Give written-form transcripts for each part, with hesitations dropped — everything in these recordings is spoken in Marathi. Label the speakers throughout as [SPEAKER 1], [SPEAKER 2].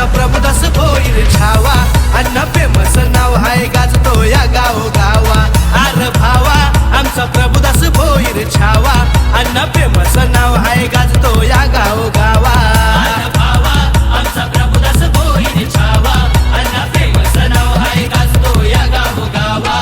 [SPEAKER 1] आमचा प्रभुदास भोईर छावा अण्णा फेमस नाव आहे गाजतो या गावोगावा अरे भावा आमचा प्रभुदास भोईर छावा अण्णा फेमस नाव आहे गाजतो या गावोगावा अरे भावा आमचा प्रभुदास भोईर छावा अण्णा फेमस नाव आहे गाजतो या गावोगावा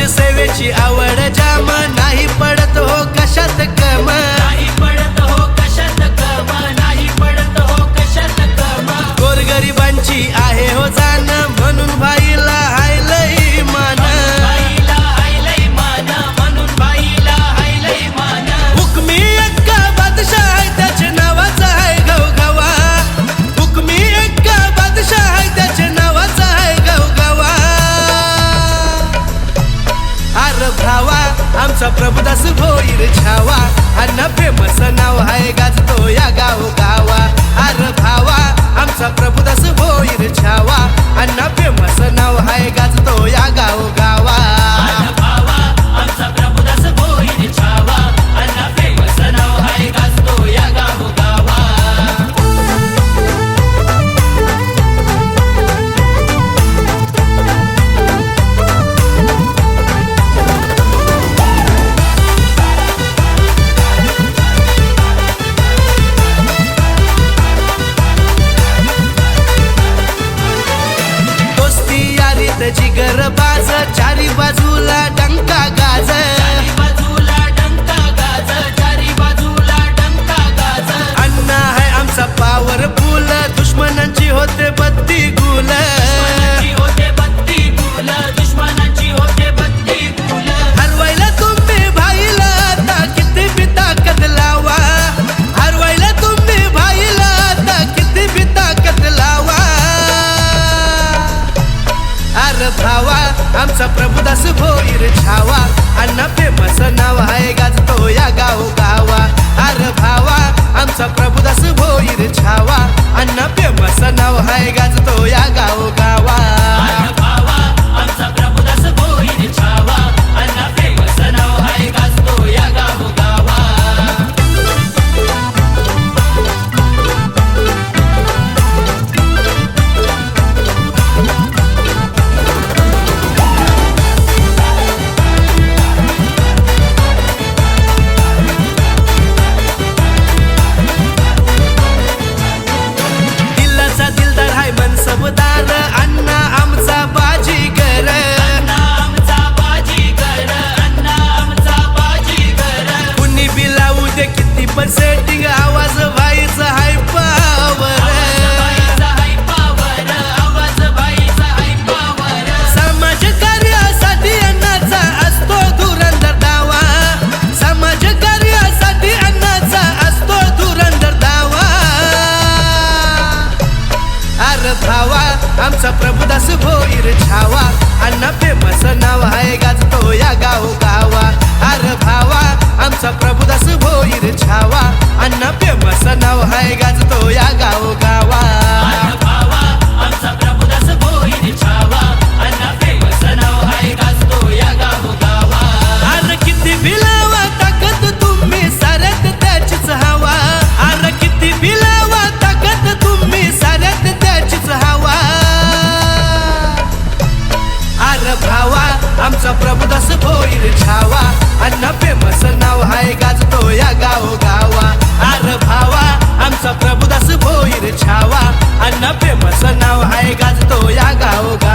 [SPEAKER 1] सेवेची आवड जाम नाही पडत हो कशात कम नाही पडत हो कशात कम नाही पडत हो कशात कम गोरगरिबांची आहे हो जाण म्हणून भाईला हाय लई मान भाईला हाय लई मान म्हणून भाईला हाय लई मान हुकमी एक्का बादशाह आहे त्याच्या नावाचा आहे गवगवा हुकमी एक्का बादशाह आहे त्याच्या नावाचा आहे गवगवा अरे भावा आमचा प्रभुदास भोईर छावा अण्णा फेमस नाव आहे गाजतो या गावोगावा अरे भावा आमचा प्रभुदास भोईर छावा अण्णा फेमस नाव आहे गाजतो या गावोगावा अरे भावा आमचा प्रभुदास भोईर छावा अण्णा फेमस नाव आहे गाजतो या गावोगावा जिगर बाज चारी बाजूला डंका गाज चारी बाजूला डंका गाज चारी बाजूला डंका गाज अण्णा है आमचा पॉवरफुल दुश्मनांची होते बत्ती गुल होते बत्ती गुल दुश्मनांची होते बत्ती गुल हरवायला तुम्ही भाईला आता किती बी ताकद लावा हरवायला तुम्ही भाईला आता किती बी ताकद लावा अरे भावा आमचा प्रभुदास भोईर छावा अण्णा फेमस नाव आहे गाजतो या गावोगावा अरे भावा आमचा प्रभुदास भोईर छावा अण्णा फेमस नाव आहे गाजतो या गावोगावा अरे भावा आमचा प्रभुदास भोईर छावा अण्णा फेमस नाव आहे गाजतो या गावोगावा सबदार अण्णा आमचा बाजीगर अण्णा आमचा बाजीगर अण्णा आमचा बाजीगर कुणी बी लावू दे किती पण सेटिंग आवाज भाईचा हाय पावर आवाज भाईचा हाय पावर समाज कार्यासाठी अण्णाचा असतो धुरंधर दावा समाज कार्यासाठी अण्णाचा असतो धुरंधर दावा अरे भावा आमचा प्रभुदास भोईर छावा अण्णा फेमस नाव आहे गाजतो या गावोगावा अरे भावा आमचा प्रभुदास भोईर छावा अण्णा फेमस नाव आहे गाजतो या गावोगावा अरे भावा आमचा प्रभुदास भोईर छावा अण्णा फेमस नाव आहे गाजतो या गावोगावा अरे किती बिलावा ताकद तुम्ही साऱ्यात त्याचीच हवा अरे किती बिलावा ताकद तुम्ही साऱ्यात त्याचीच हवा अरे भावा आमचा प्रभुदास भोईर छावा अण्णा फेमस नाव आहे गाजतो या गावोगावा अरे भावा आमचा प्रभुदास भोईर छावा अण्णा फेमस नाव आहे गाजतो या गावोगावा